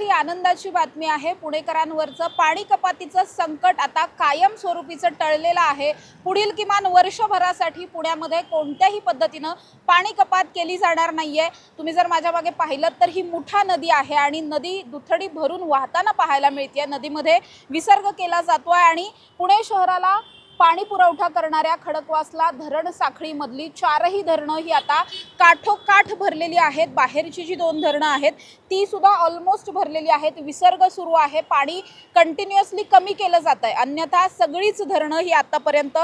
पुणेकरांसाठी आनंदाची बातमी आहे। पुणेकरांवरचं पाणी कपातीचं संकट आता कायमस्वरूपीचं टळलेलं आहे। पुढील किमान वर्षभरासाठी पुण्यामध्ये कोणत्याही पद्धतीनं पाणी कपात केली जाणार नाहीये। तुम्ही जर माझ्या मागे पाहिलं तर ही मुठा नदी आहे आणि नदी दुथडी भरून वाहताना पाहायला मिळते। नदीमध्ये विसर्ग केला जातोय आणि पुणे शहराला पाणी पुरवठा करणाऱ्या खडकवासला धरण साखळीमधली चारही धरणं ही आता काठोकाठ भरलेली आहेत। बाहेरची जी दोन धरणं आहेत ती सुद्धा ऑलमोस्ट भरलेली आहेत। विसर्ग सुरू आहे, पाणी कंटिन्युअसली कमी केलं जात आहे। अन्यथा सगळीच धरणं ही आतापर्यंत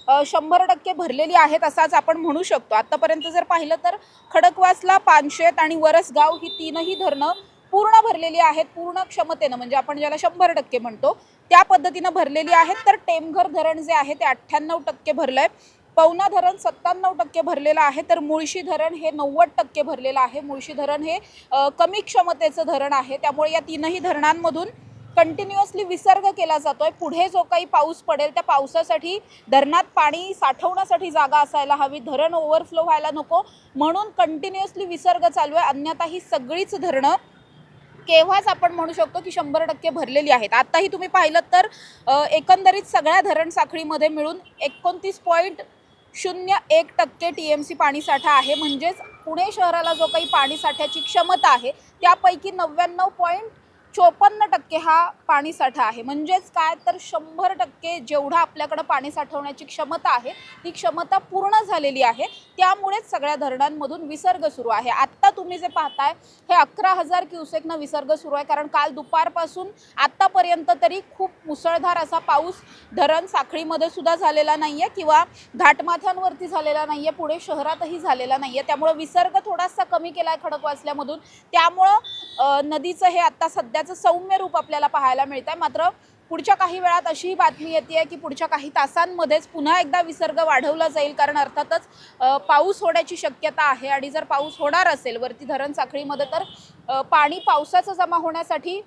100% भरलेली आहेत असाच आपण म्हणू शकतो। आतापर्यंत जर पाहिलं तर खडकवासला, पानशेत आणि वरसगाव ही तीनही धरणं पूर्ण भरलेली आहेत। पूर्ण क्षमतेनं म्हणजे आपण ज्याला 100% म्हणतो त्या पद्धतीनं भरलेली आहेत। तर टेमघर धरण जे आहे ते 98% भरलंय, पवना धरण 97% भरलेलं आहे, तर मुळशी धरण हे 90% भरलेलं आहे। मुळशी धरण हे कमी क्षमतेचं धरण आहे, त्यामुळे या तीनही धरणांमधून कंटिन्युअसली विसर्ग केला जातोय। पुढे जो काही पाऊस पडेल त्या पावसासाठी धरणात पाणी साठवण्यासाठी जागा असायला हवी, धरण ओव्हरफ्लो व्हायला नको म्हणून कंटिन्युअसली विसर्ग चालू आहे। अन्यथा ही सगळीच धरणं केव्हाच आपण म्हणू शकतो की 100% भरलेली आहेत। आताही तुम्ही पाहिलं तर एकंदरीत सगळ्या धरण साखळीमध्ये मिळून 29.01% TMC पाणीसाठा आहे। म्हणजेच पुणे शहराला जो काही पाणीसाठ्याची क्षमता आहे त्यापैकी 99.54% हा पाणीसाठा आहे। म्हणजेच काय तर 100% जेवढा आपल्याकडे पाणी साठवण्याची क्षमता आहे ती क्षमता पूर्ण झालेली आहे। त्यामुळेच सगळ्या धरणांमधून विसर्ग सुरू आहे। आत्ता तुम्ही जे पाहताय हे 11,000 क्युसेकनं विसर्ग सुरू आहे, कारण काल दुपारपासून आत्तापर्यंत तरी खूप मुसळधार असा पाऊस धरण साखळीमध्ये सुद्धा झालेला नाही आहे किंवा घाटमाथ्यांवरती झालेला नाही आहे, पुणे शहरातही झालेला नाही आहे। त्यामुळे विसर्ग थोडासा कमी केला आहे खडकवासल्यामधून, त्यामुळं नदीचं हे आत्ता सध्याचं सौम्य रूप आपल्याला पाहायला मिळत आहे। मात्र पुढच्या काही वेळात अशी बातमी येते की पुढच्या काही तासांमध्येच पुन्हा एकदा विसर्ग वाढवला जाईल, कारण अर्थातच पाऊस होण्याची शक्यता आहे आणि जर पाऊस होणार असेल वरती धरण साखळीमध्ये तर पाणी पावसाचं जमा होण्यासाठी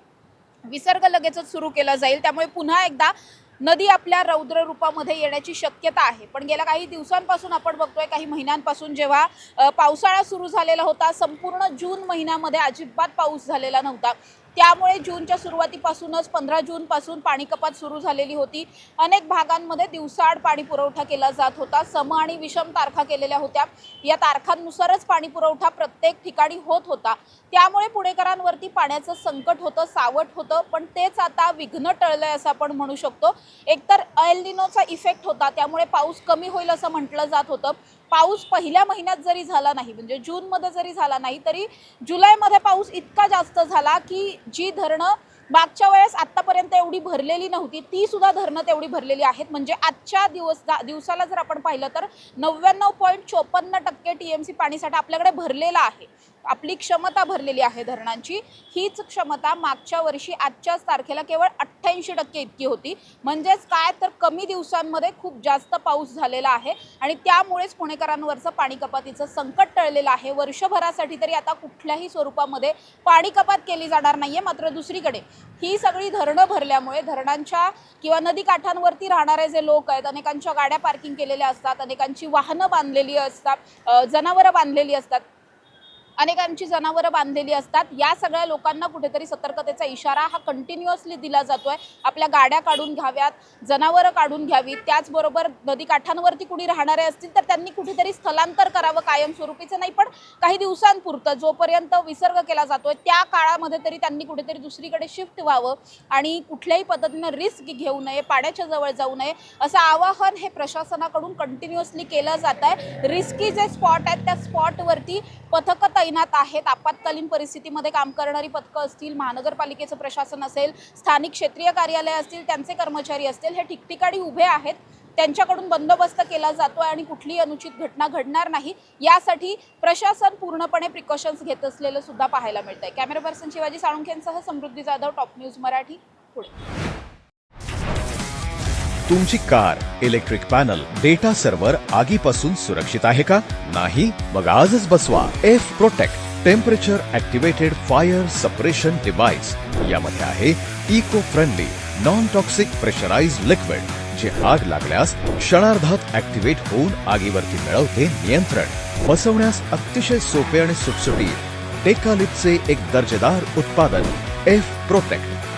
विसर्ग लगेचच सुरू केला जाईल। त्यामुळे पुन्हा एकदा नदी आपल्या रौद्र रूपामध्ये येण्याची शक्यता आहे। पण गेल्या काही दिवसांपासून आपण बघतोय, काही महिन्यांपासून जेव्हा पावसाळा सुरू झालेला होता, संपूर्ण जून महिन्यामध्ये अजिबात पाऊस झालेला नव्हता। त्यामुळे जूनच्या सुरुवातीपासूनच 15 जूनपासून पाणी कपात सुरू झालेली होती। अनेक भागांमध्ये दिवसाआड पाणी पुरवठा केला जात होता, सम आणि विषम तारखा केलेल्या होत्या। या तारखांनुसारच पाणी पुरवठा प्रत्येक ठिकाणी होत होता। त्यामुळे पुणेकरांवरती पाण्याचं संकट होतं, सावट होतं, पण तेच आता विघ्न टळलंय असं आपण म्हणू शकतो। एकतर एल निनोचा इफेक्ट होता, त्यामुळे पाऊस कमी होईल असं म्हटलं जात होतं। पाऊस पहिल्या महिन्यात जरी झाला नाही, म्हणजे जूनमध्ये जरी झाला नाही, तरी जुलैमध्ये पाऊस इतका जास्त झाला की जी धरणं मागच्या वेळेस आत्तापर्यंत एवढी भरलेली नव्हती ती सुद्धा धरणं तेवढी भरलेली आहेत। म्हणजे आजच्या दिवसाला जर आपण पाहिलं तर 99.54% TMC पाणीसाठा आपल्याकडे भरलेला आहे। आपली क्षमता भरलेली आहे धरणांची। हीच क्षमता मागच्या वर्षी आजच्याच तारखेला केवळ 88% इतकी होती। म्हणजेच काय तर कमी दिवसांमध्ये खूप जास्त पाऊस झालेला आहे आणि त्यामुळेच पुणेकरांवरचं पाणी कपातीचं संकट टळलेलं आहे। वर्षभरासाठी तरी आता कुठल्याही स्वरूपामध्ये पाणी कपात केली जाणार नाहीये। मात्र दुसरीकडे ही सगळी धरणं भरल्यामुळे धरणांच्या किंवा नदी काठांवरती राहणारे जे लोक आहेत, अनेकांच्या गाड्या पार्किंग केलेल्या असतात, अनेकांची वाहनं बांधलेली असतात, जनावरं बांधलेली असतात, अनेकांची जनावरं बांधलेली असतात। या सगळ्या लोकांना कुठेतरी सतर्कतेचा इशारा हा कंटिन्युअसली दिला जातोय। आपल्या गाड्या काढून घ्याव्यात, जनावरं काढून घ्यावीत। त्याचबरोबर नदी काठांवरती कुणी राहणारे असतील तर त्यांनी कुठेतरी स्थलांतर करावं, कायमस्वरूपीचं नाही पण काही दिवसांपुरतं, जोपर्यंत विसर्ग केला जातोय त्या काळामध्ये तरी त्यांनी कुठेतरी दुसरीकडे शिफ्ट व्हावं आणि कुठल्याही पद्धतीनं रिस्क घेऊ नये, पाण्याच्या जवळ जाऊ नये असं आवाहन हे प्रशासनाकडून कंटिन्युअसली केलं जात आहे। रिस्की जे स्पॉट आहेत त्या स्पॉटवरती पथकं तैनात आहेत। आपत्कालीन परिस्थितीमध्ये काम करणारी पथकं असतील, महानगरपालिकेचं प्रशासन असेल, स्थानिक क्षेत्रीय कार्यालय असतील, त्यांचे कर्मचारी असतील, हे ठिकठिकाणी उभे आहेत। त्यांच्याकडून बंदोबस्त केला जातो आणि कुठलीही अनुचित घटना घडणार नाही यासाठी प्रशासन पूर्णपणे प्रिकॉशन्स घेत असलेलं सुद्धा पाहायला मिळतंय। कॅमेरा पर्सन शिवाजी साळुंखेंसह समृद्धी जाधव, टॉप न्यूज मराठी, पुणे। तुमची car, electric panel, data server आगीपासून सुरक्षित आहे का? नाही? मग आजच बसवा F protect temperature activated fire suppression device. यामध्ये आहे eco friendly non toxic pressurised liquid, जे आग लागल्यास क्षणार्धात ॲक्टिवेट होऊन आगीवरती मिळवते नियंत्रण। बसवण्यास अतिशय सोपे आणि सुटसुटीत टेकालिपचे एक दर्जेदार उत्पादन एफ प्रोटेक्ट